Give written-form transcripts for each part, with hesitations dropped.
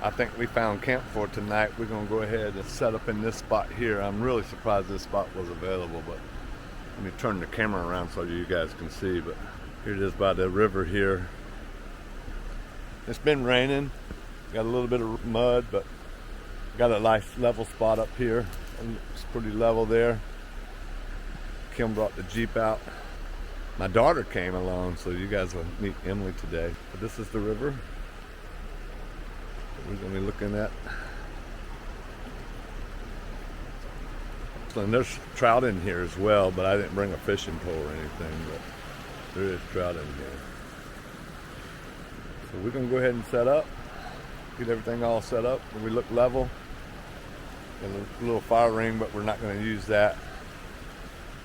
I think we found camp for tonight. We're gonna go ahead and set up in this spot here. I'm really surprised this spot was available, but let me turn the camera around so you guys can see. But here it is by the river here. It's been raining, got a little bit of mud, but got a nice level spot up here. It's pretty level there. Kim brought the Jeep out. My daughter came along, so you guys will meet Emily today. But this is the river we're going to be looking at. And there's trout in here as well, but I didn't bring a fishing pole or anything, but there is trout in here. So we're going to go ahead and set up, get everything all set up. When we look level, and a little fire ring, but we're not going to use that.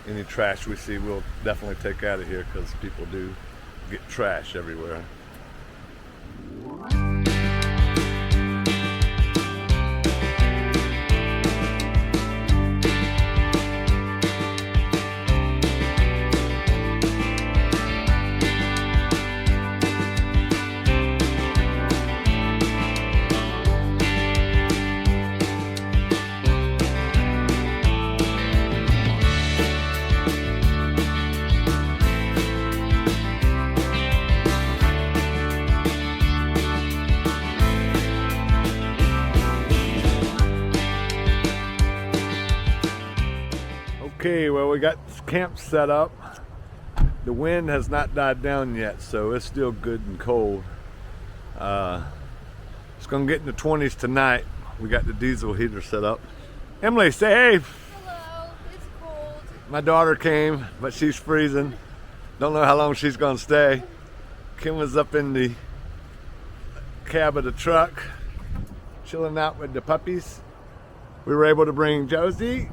Any trash we see, we'll definitely take out of here because people do get trash everywhere. Okay, well, we got camp set up. The wind has not died down yet, so it's still good and cold. It's gonna get in the 20s tonight. We got the diesel heater set up. Emily, say hey. Hello, it's cold. My daughter came, but she's freezing. Don't know how long she's gonna stay. Kim was up in the cab of the truck, chilling out with the puppies. We were able to bring Josie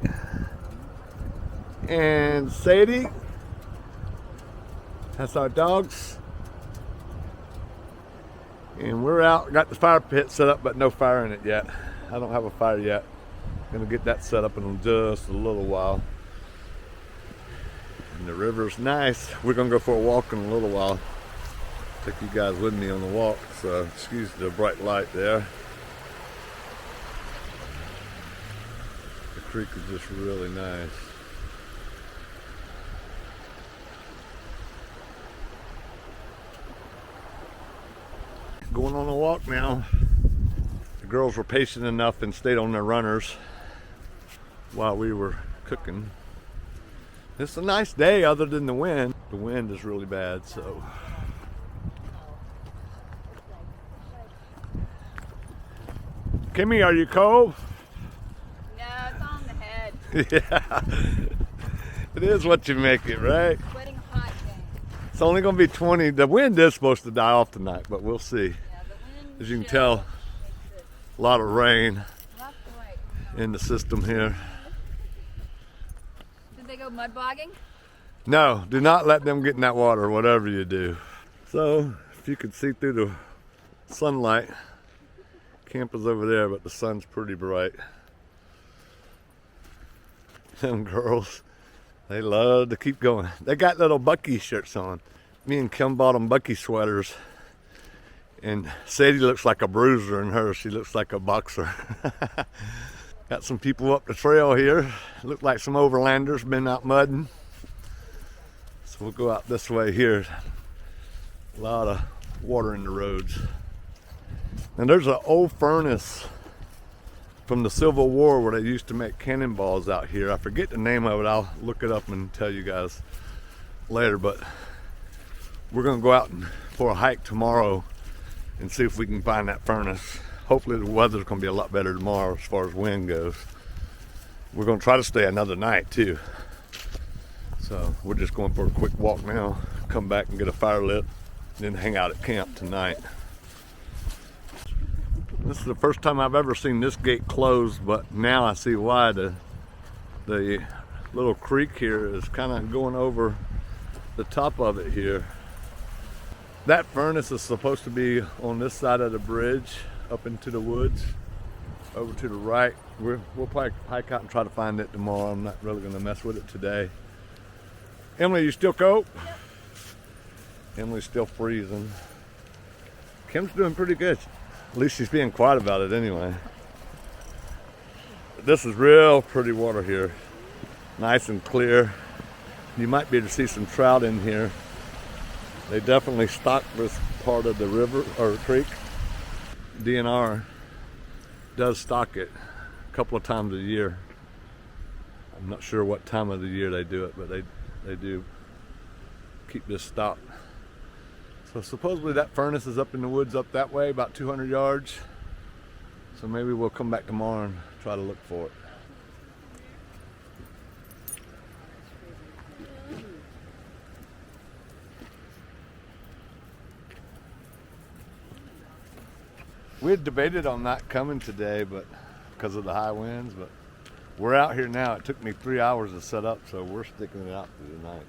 and Sadie. That's our dogs. And we're out, got the fire pit set up, but no fire in it yet. I don't have a fire yet. Gonna get that set up in just a little while. And the river's nice. We're gonna go for a walk in a little while. Take you guys with me on the walk, so excuse the bright light there. The creek is just really nice. Going on a walk now. The girls were patient enough and stayed on their runners while we were cooking. It's a nice day other than the wind. The wind is really bad, so. Kimmy, are you cold? No, it's on the head. Yeah. It is what you make it, right? Sweating hot day. It's only gonna be 20. The wind is supposed to die off tonight, but we'll see. Yeah, the wind As you can tell, a lot of rain in the system here. Did they go mud bogging? No, do not let them get in that water, whatever you do. So, if you can see through the sunlight, camp is over there, but the sun's pretty bright. Them girls, they love to keep going. They got little Bucky shirts on. Me and Kim bought them Bucky sweaters. And Sadie looks like a bruiser in hers. She looks like a boxer. Got some people up the trail here. Look like some overlanders been out mudding. So we'll go out this way here. A lot of water in the roads. And there's an old furnace from the Civil War where they used to make cannonballs out here. I forget the name of it. I'll look it up and tell you guys later. But we're gonna go out for a hike tomorrow and see if we can find that furnace. Hopefully the weather's gonna be a lot better tomorrow as far as wind goes. We're gonna try to stay another night too. So we're just going for a quick walk now, come back and get a fire lit, then hang out at camp tonight. This is the first time I've ever seen this gate closed, but now I see why. The little creek here is kind of going over the top of it here. That furnace is supposed to be on this side of the bridge up into the woods over to the right. We'll probably hike out and try to find it tomorrow. I'm not really going to mess with it today. Emily, you still cold? Yep. Emily's still freezing. Kim's doing pretty good. At least she's being quiet about it anyway. This is real pretty water here. Nice and clear. You might be able to see some trout in here. They definitely stock this part of the river or creek. DNR does stock it a couple of times a year. I'm not sure what time of the year they do it, but they do keep this stocked. So supposedly that furnace is up in the woods up that way, about 200 yards. So maybe we'll come back tomorrow and try to look for it. We had debated on not coming today, but because of the high winds, but we're out here now. It took me 3 hours to set up, so we're sticking it out through the night,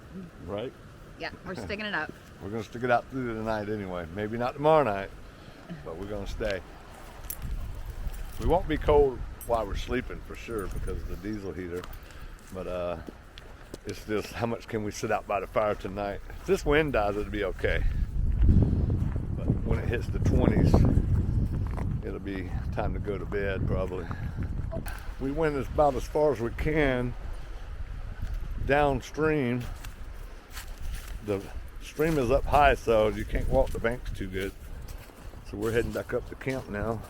right? Yeah, we're sticking it up. We're gonna stick it out through the night anyway. Maybe not tomorrow night, but we're gonna stay. We won't be cold while we're sleeping for sure because of the diesel heater, but it's just how much can we sit out by the fire tonight. If this wind dies, it'll be okay. But when it hits the 20s, it'll be time to go to bed probably. We went about as far as we can downstream. The stream is up high, so you can't walk the banks too good. So we're heading back up to camp now.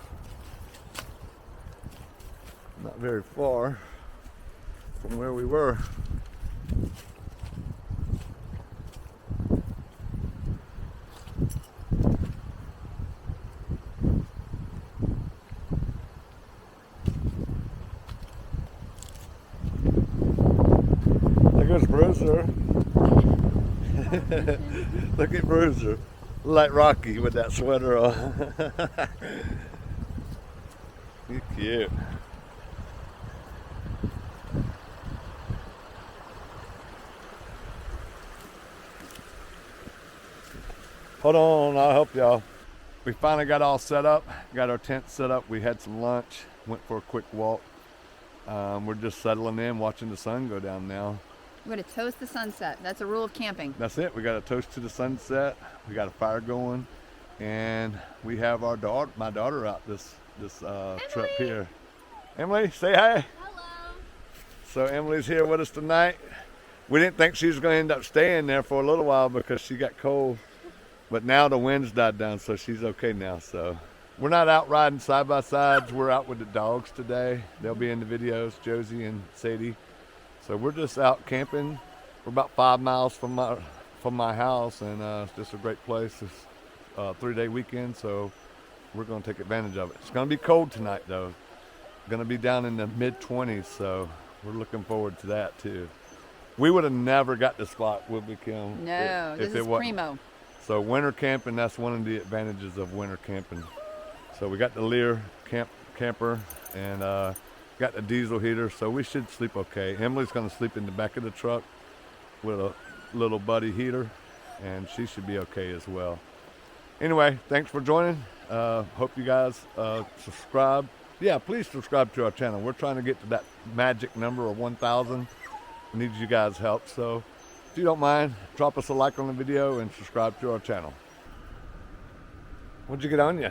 Not very far from where we were. There goes Bruiser. Look at Bruiser, like Rocky with that sweater on. He's cute. Hold on, I'll help y'all. We finally got all set up, got our tent set up. We had some lunch, went for a quick walk. We're just settling in, watching the sun go down now. We're going to toast the sunset. That's a rule of camping. That's it. We got a toast to the sunset. We got a fire going, and we have our daughter, my daughter, out this trip here. Emily, say hi. Hello. So Emily's here with us tonight. We didn't think she was going to end up staying there for a little while because she got cold, but now the winds died down, so she's okay now. So we're not out riding side by sides. We're out with the dogs today. They'll be in the videos, Josie and Sadie. So we're just out camping. We're about 5 miles from my house, and it's just a great place. It's a 3-day weekend, so we're going to take advantage of it. It's going to be cold tonight, though. Going to be down in the mid-20s, so we're looking forward to that too. We would have never got this spot, would we, Kim? No, this is primo. So winter camping, that's one of the advantages of winter camping. So we got the Lear camper, and got the diesel heater, so we should sleep okay. Emily's going to sleep in the back of the truck with a little buddy heater, and she should be okay as well. Anyway, thanks for joining. Hope you guys subscribe. Yeah, please subscribe to our channel. We're trying to get to that magic number of 1,000. We need you guys' help, so if you don't mind, drop us a like on the video and subscribe to our channel. What'd you get on you?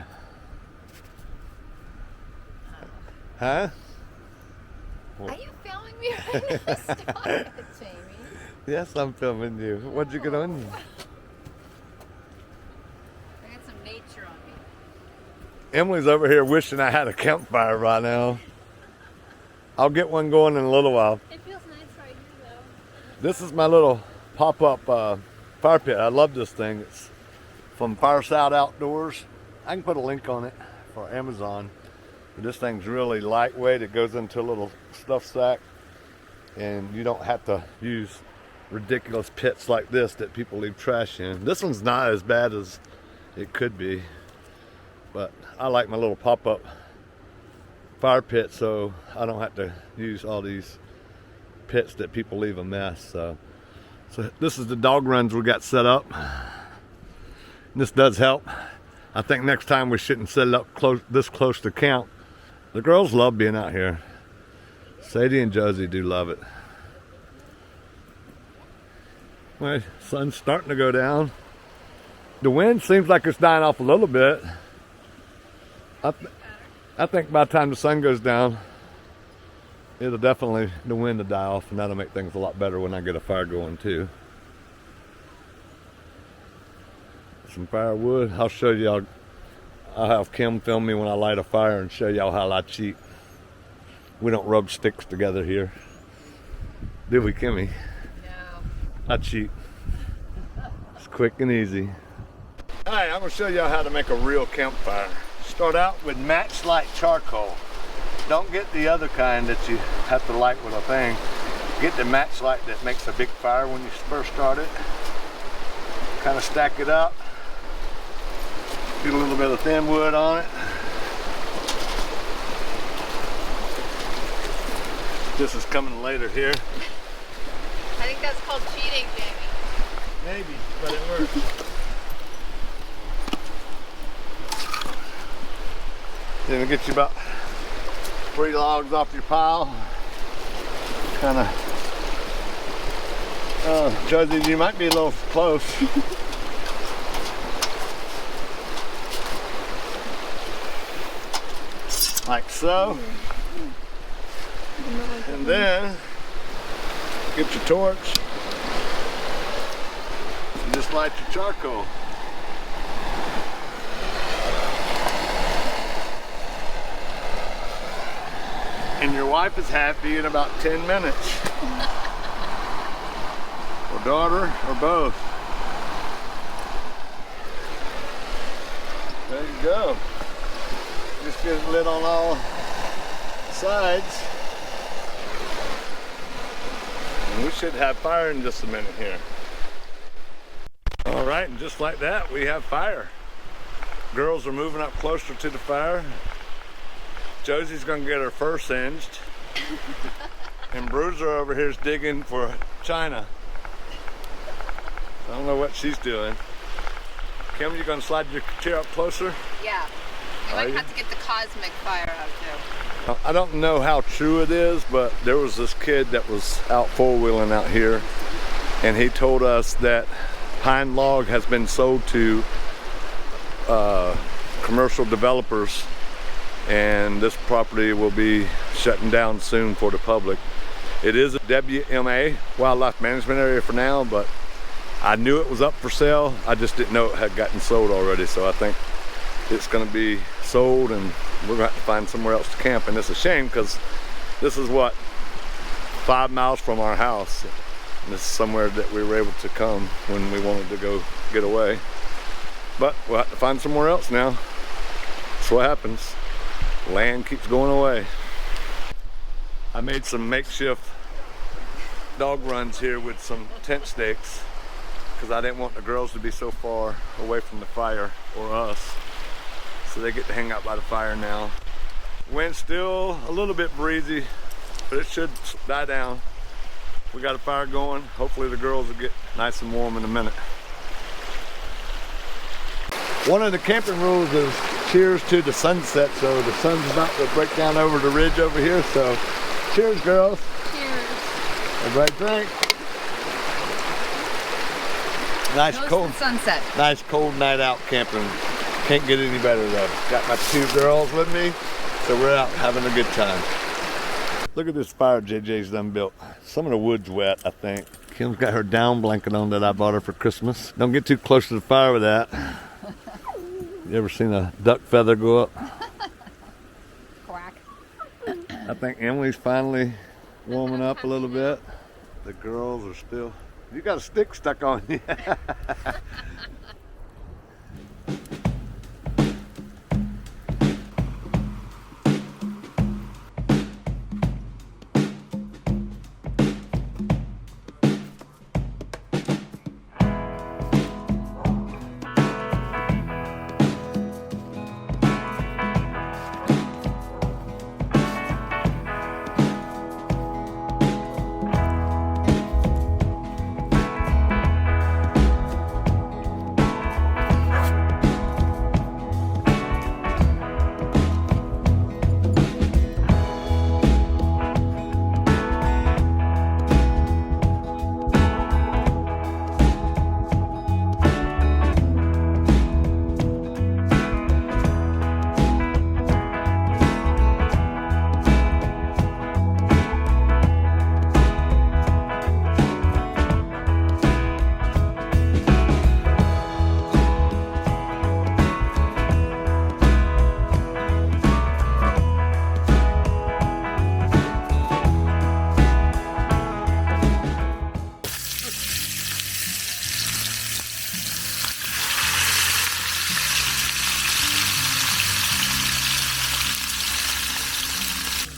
Huh? Are you filming me right now? Stop it, Jamie. Yes, I'm filming you. What'd you get on you? I got some nature on me. Emily's over here wishing I had a campfire right now. I'll get one going in a little while. It feels nice right here, though. This is my little pop-up fire pit. I love this thing. It's from Fireside Outdoors. I can put a link on it for Amazon. But this thing's really lightweight. It goes into a little stuff sack, and you don't have to use ridiculous pits like this that people leave trash in. This one's not as bad as it could be, but I like my little pop-up fire pit, so I don't have to use all these pits that people leave a mess. So this is the dog runs we got set up. This does help. I think next time we shouldn't set it up this close to camp. The girls love being out here. Sadie and Josie do love it. Well, sun's starting to go down. The wind seems like it's dying off a little bit. I think by the time the sun goes down, it'll definitely, the wind will die off, and that'll make things a lot better when I get a fire going too. Some firewood. I'll show y'all. I'll have Kim film me when I light a fire and show y'all how I cheat. We don't rub sticks together here. Do we, Kimmy? No. I cheat. It's quick and easy. Alright, I'm going to show y'all how to make a real campfire. Start out with matchlight charcoal. Don't get the other kind that you have to light with a thing. Get the matchlight that makes a big fire when you first start it. Kind of stack it up. Get a little bit of thin wood on it. This is coming later here. I think that's called cheating, Jamie. Maybe, but it works. Then we get you about 3 logs off your pile. Kind of, Josie, you might be a little close. Like so. And then get your torch and just light your charcoal. And your wife is happy in about 10 minutes. Or daughter, or both. There you go. Just get it lit on all sides. And we should have fire in just a minute here. All right, and just like that, we have fire. Girls are moving up closer to the fire. Josie's gonna get her fur singed. And Bruiser over here is digging for China. I don't know what she's doing. Kim, you gonna slide your chair up closer? Yeah. You might have to get the cosmic fire out too. I don't know how true it is, but there was this kid that was out four-wheeling out here, and he told us that pine log has been sold to commercial developers, and this property will be shutting down soon for the public. It is a WMA, wildlife management area for now, but I knew it was up for sale. I just didn't know it had gotten sold already, so I think it's going to be sold and we're going to have to find somewhere else to camp. And it's a shame because this is what, 5 miles from our house. And this is somewhere that we were able to come when we wanted to go get away. But we'll have to find somewhere else now. That's what happens. Land keeps going away. I made some makeshift dog runs here with some tent stakes because I didn't want the girls to be so far away from the fire or us. So they get to hang out by the fire now. Wind's still a little bit breezy, but it should die down. We got a fire going. Hopefully the girls will get nice and warm in a minute. One of the camping rules is cheers to the sunset, so the sun's about to break down over the ridge over here, so cheers, girls. Cheers. Everybody drink. Nice Toast cold and sunset. Nice cold night out camping. Can't get any better though. Got my 2 girls with me, so we're out having a good time. Look at this fire JJ's done built. Some of the wood's wet, I think. Kim's got her down blanket on that I bought her for Christmas. Don't get too close to the fire with that. You ever seen a duck feather go up? Quack. I think Emily's finally warming up a little bit. The girls are still... You got a stick stuck on you.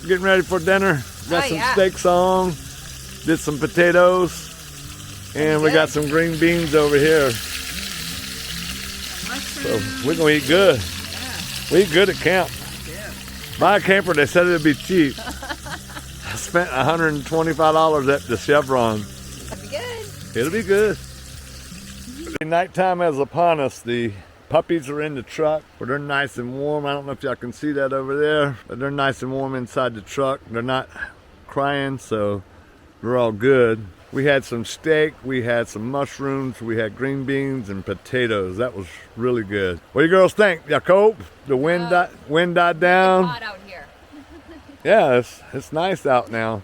getting ready for dinner. Got some steaks on, did some potatoes, and we got some green beans over here. So we're gonna eat good. We eat good at camp. Buy a camper, they said it'd be cheap. I spent $125 at the Chevron. It'll be good. It'll be good. Nighttime is upon us. The puppies are in the truck, but they're nice and warm. I don't know if y'all can see that over there, but they're nice and warm inside the truck. They're not crying, so we're all good. We had some steak, we had some mushrooms, we had green beans and potatoes. That was really good. What do you girls think? Y'all cope? The wind died down. It's hot out here. Yeah, it's nice out now.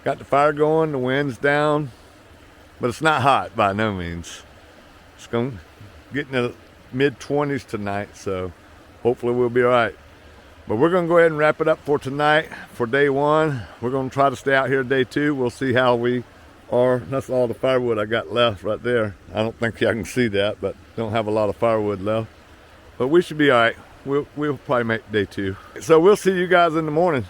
Got the fire going, the wind's down, but it's not hot by no means. It's going get in the mid-20s tonight, so hopefully we'll be all right. But we're going to go ahead and wrap it up for tonight, for day one. We're going to try to stay out here day two. We'll see how we are. That's all the firewood I got left right there. I don't think y'all can see that, but don't have a lot of firewood left. But we should be all right. We'll probably make day two. So we'll see you guys in the morning.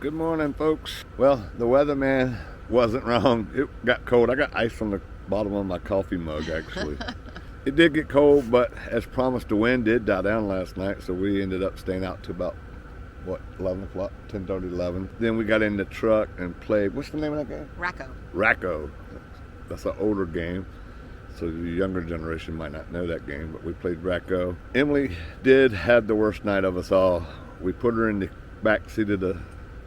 Good morning, folks. Well, the weatherman wasn't wrong. It got cold. I got ice on the bottom of my coffee mug, actually. It did get cold, but as promised, the wind did die down last night, so we ended up staying out to about, what, 11 o'clock, 10:30, 11. Then we got in the truck and played, what's the name of that game? Racco. Racco. That's an older game, so the younger generation might not know that game, but we played Racco. Emily did have the worst night of us all. We put her in the back seat of the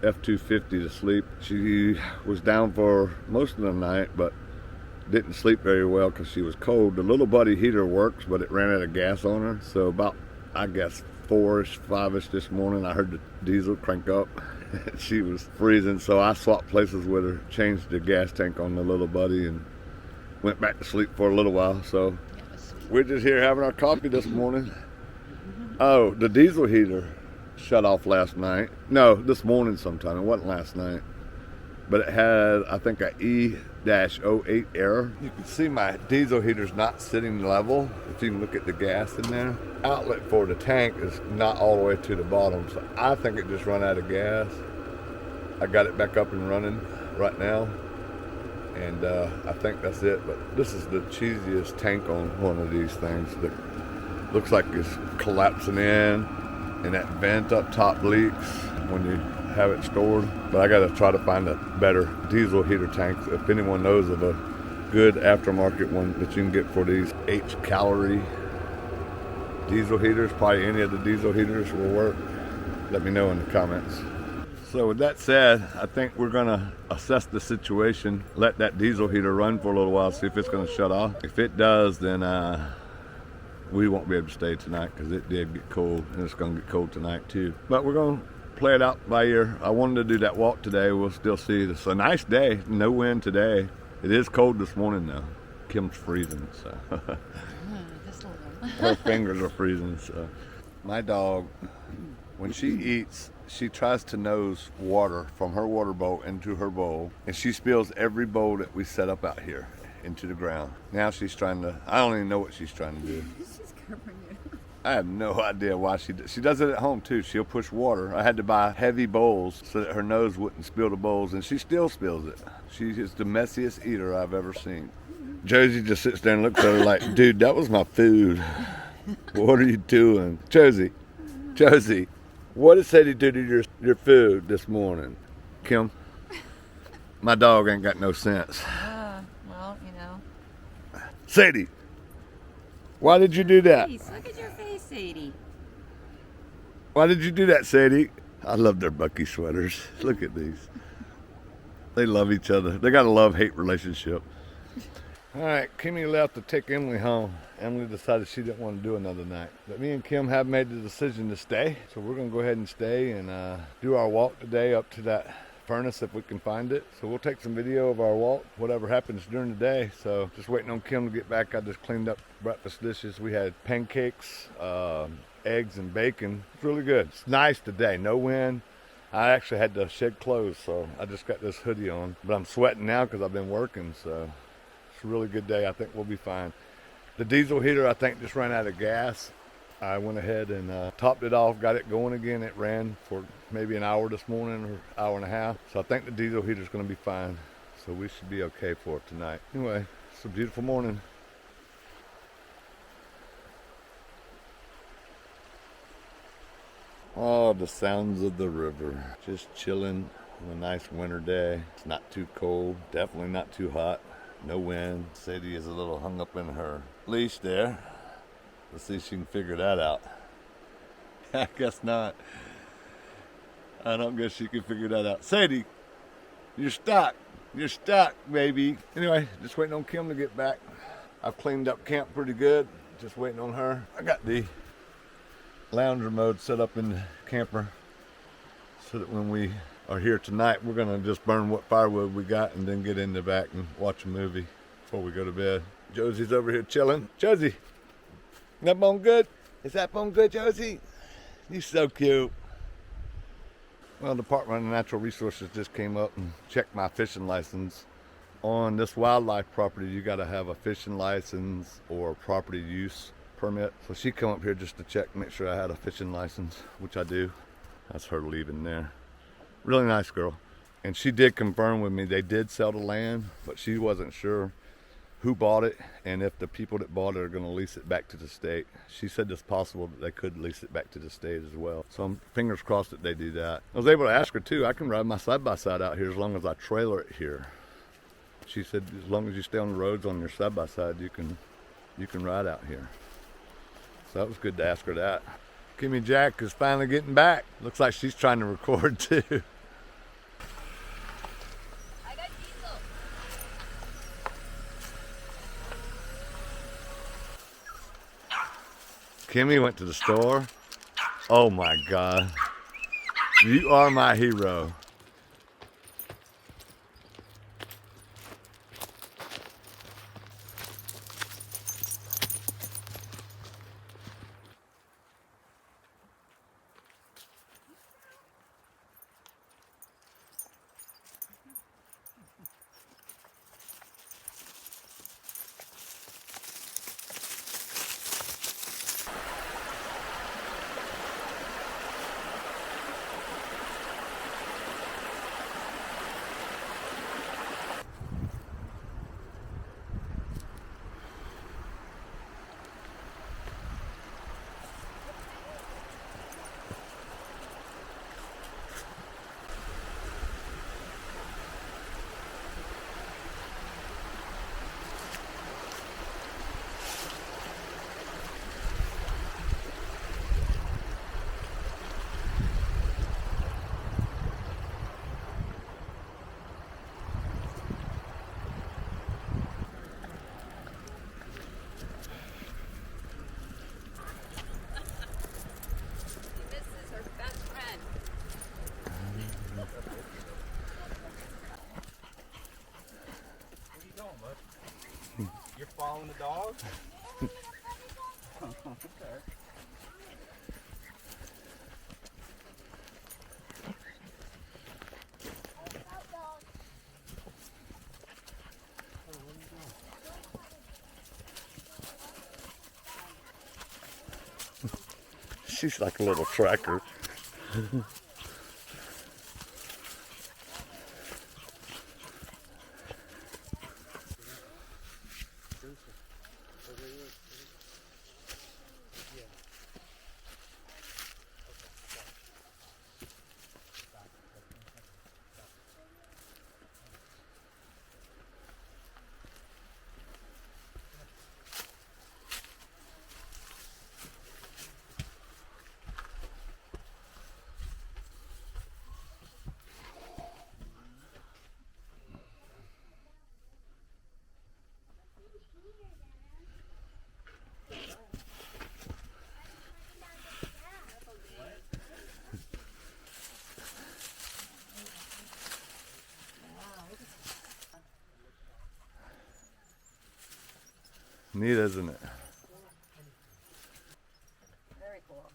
F-250 to sleep. She was down for most of the night, but didn't sleep very well because she was cold. The little buddy heater works, but it ran out of gas on her. So about, I guess, 4-ish, 5-ish this morning, I heard the diesel crank up. She was freezing, so I swapped places with her, changed the gas tank on the little buddy, and went back to sleep for a little while. So we're just here having our coffee this morning. Oh, the diesel heater shut off last night. No, this morning sometime. It wasn't last night. But it had, I think, a E-08 error. You can see my diesel heater's not sitting level. If you can look at the gas in there. Outlet for the tank is not all the way to the bottom. So I think it just run out of gas. I got it back up and running right now. And I think that's it. But this is the cheesiest tank on one of these things that looks like it's collapsing in. and that vent up top leaks when you have it stored. But I gotta try to find a better diesel heater tank. If anyone knows of a good aftermarket one that you can get for these H-calorie diesel heaters, probably any of the diesel heaters will work. Let me know in the comments. So with that said, I think we're gonna assess the situation, let that diesel heater run for a little while, see if it's gonna shut off. If it does, then we won't be able to stay tonight because it did get cold, and it's gonna get cold tonight too. But we're gonna play it out by ear. I wanted to do that walk today. We'll still see. It's a nice day, no wind today. It is cold this morning though. Kim's freezing, so. Just a little. Her fingers are freezing, so. My dog, when she eats, she tries to nose water from her water bowl into her bowl, and she spills every bowl that we set up out here into the ground. Now she's trying to, I don't even know what she's trying to do. She's covering you. I have no idea why she does it at home too. She'll push water. I had to buy heavy bowls so that her nose wouldn't spill the bowls, and she still spills it. She is the messiest eater I've ever seen. Josie just sits there and looks at her like, dude, that was my food. What are you doing? Josie, what did Sadie do to your food this morning? Kim, my dog ain't got no sense. Well, you know. Sadie, why did you do that? Please, look at your face, Sadie. Why did you do that, Sadie? I love their Bucky sweaters. Look at these. They love each other. They got a love-hate relationship. All right, Kimmy left to take Emily home. Emily decided she didn't want to do another night. But me and Kim have made the decision to stay. So we're going to go ahead and stay and do our walk today up to that furnace if we can find it. So we'll take some video of our walk, whatever happens during the day. So just waiting on Kim to get back. I just cleaned up breakfast dishes. We had pancakes, eggs and bacon. It's really good. It's nice today, no wind. I actually had to shed clothes, so I just got this hoodie on. But I'm sweating now because I've been working, so it's a really good day. I think we'll be fine. The diesel heater, I think, just ran out of gas. I went ahead and topped it off, got it going again. It ran for maybe an hour this morning or hour and a half. So I think the diesel heater is going to be fine. So we should be okay for it tonight. Anyway, it's a beautiful morning. Oh, the sounds of the river. Just chilling on a nice winter day. It's not too cold, definitely not too hot. No wind. Sadie is a little hung up in her leash there. Let's see if she can figure that out. I guess not. I don't guess she can figure that out. Sadie, you're stuck. You're stuck, baby. Anyway, just waiting on Kim to get back. I've cleaned up camp pretty good. Just waiting on her. I got the lounger mode set up in the camper so that when we are here tonight, we're gonna just burn what firewood we got and then get in the back and watch a movie before we go to bed. Josie's over here chilling. Josie, that bone good? Is that bone good, Josie? You're so cute. Well, the Department of Natural Resources just came up and checked my fishing license. On this wildlife property, you gotta have a fishing license or a property use permit. So she come up here just to check, make sure I had a fishing license, which I do. That's her leaving there. Really nice girl. And she did confirm with me they did sell the land, but she wasn't sure who bought it and if the people that bought it are going to lease it back to the state. She said it's possible that they could lease it back to the state as well. So I'm fingers crossed that they do that. I was able to ask her too, I can ride my side-by-side out here as long as I trailer it here. She said as long as you stay on the roads on your side-by-side, you can ride out here. So that was good to ask her that. Kimmy Jack is finally getting back. Looks like she's trying to record too. I got diesel. Kimmy went to the store. Oh my God. You are my hero. You're following the dog? Okay. She's like a little tracker. Neat, isn't it? Very cool.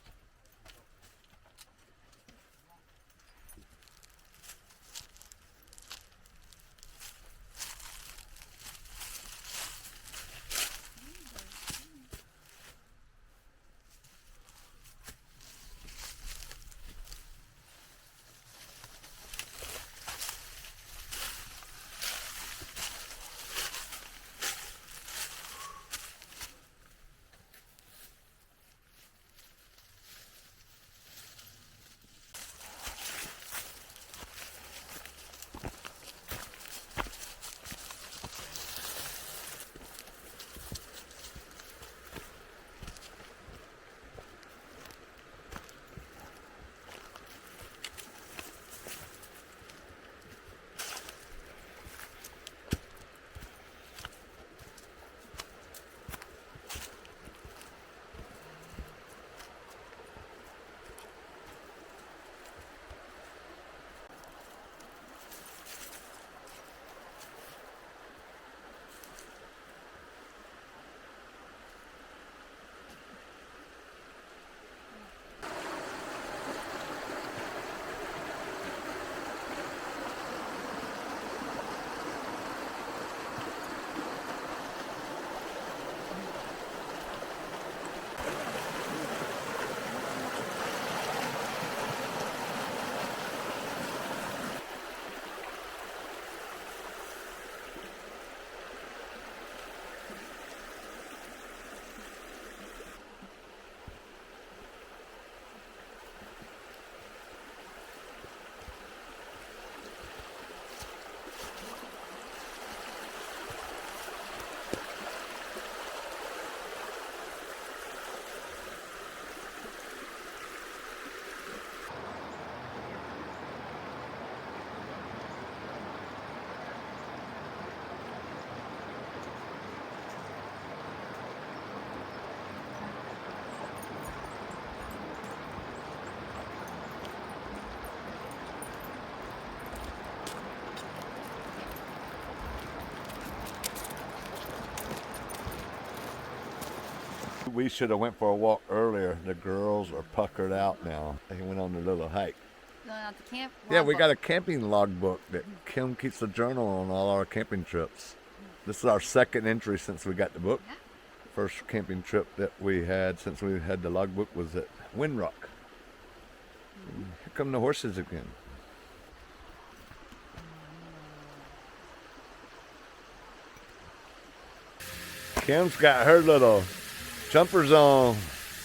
We should have went for a walk earlier. The girls are puckered out now. They went on their little hike. Going out to camp? Yeah, we got a camping logbook that Kim keeps a journal on all our camping trips. This is our second entry since we got the book. Yeah. First camping trip that we had since we had the logbook was at Windrock. Here come the horses again. Kim's got her little jumpers on.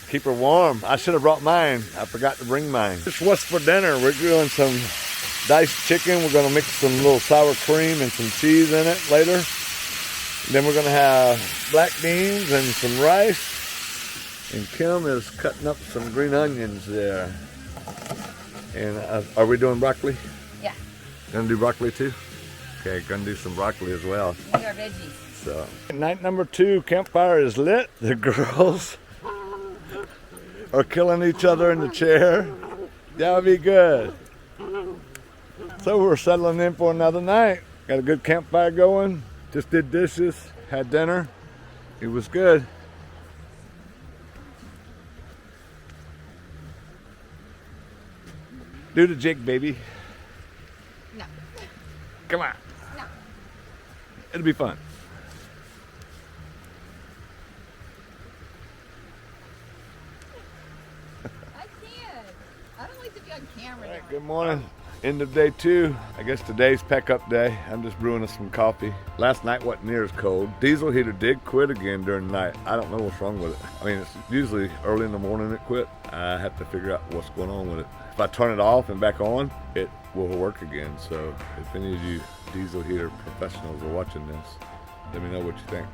Keep her warm. I should have brought mine. I forgot to bring mine. This what's for dinner. We're doing some diced chicken. We're going to mix some little sour cream and some cheese in it later. Then we're going to have black beans and some rice. And Kim is cutting up some green onions there. And are we doing broccoli? Yeah. Gonna do broccoli too? Okay, gonna do some broccoli as well. These are veggies. So, night number 2, campfire is lit. The girls are killing each other in the chair. That'll be good. So we're settling in for another night. Got a good campfire going. Just did dishes. had dinner. It was good. Do the jig, baby. No. Come on. No. It'll be fun. I can't. I don't like to be on camera. All right, now. good morning. End of day 2. I guess today's pack up day. I'm just brewing us some coffee. Last night wasn't near as cold. Diesel heater did quit again during the night. I don't know what's wrong with it. I mean, it's usually early in the morning it quit. I have to figure out what's going on with it. If I turn it off and back on, it will work again. So if any of you diesel heater professionals are watching this, let me know what you think.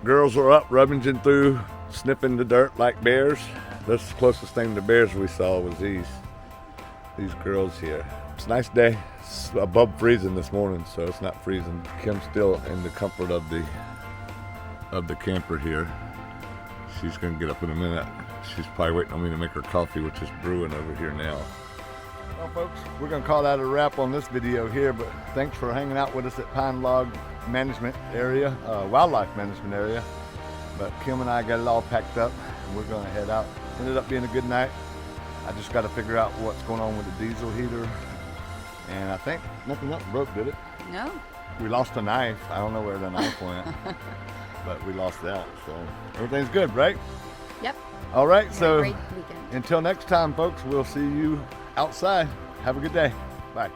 Girls are up rummaging through, sniffing the dirt like bears. That's the closest thing to bears we saw was these girls here. It's a nice day. It's above freezing this morning, so it's not freezing. Kim's still in the comfort of the camper here. She's gonna get up in a minute. She's probably waiting on me to make her coffee, which is brewing over here now. Well, folks, we're gonna call that a wrap on this video here, but thanks for hanging out with us at Pine Log Management Area, Wildlife Management Area. But Kim and I got it all packed up, and we're gonna head out. Ended up being a good night. I just got to figure out what's going on with the diesel heater. And I think nothing else broke, did it? No. We lost a knife. I don't know where the knife went, but we lost that. So everything's good, right? Yep. All right, Have a so great weekend. until next time, folks, we'll see you outside. Have a good day. Bye.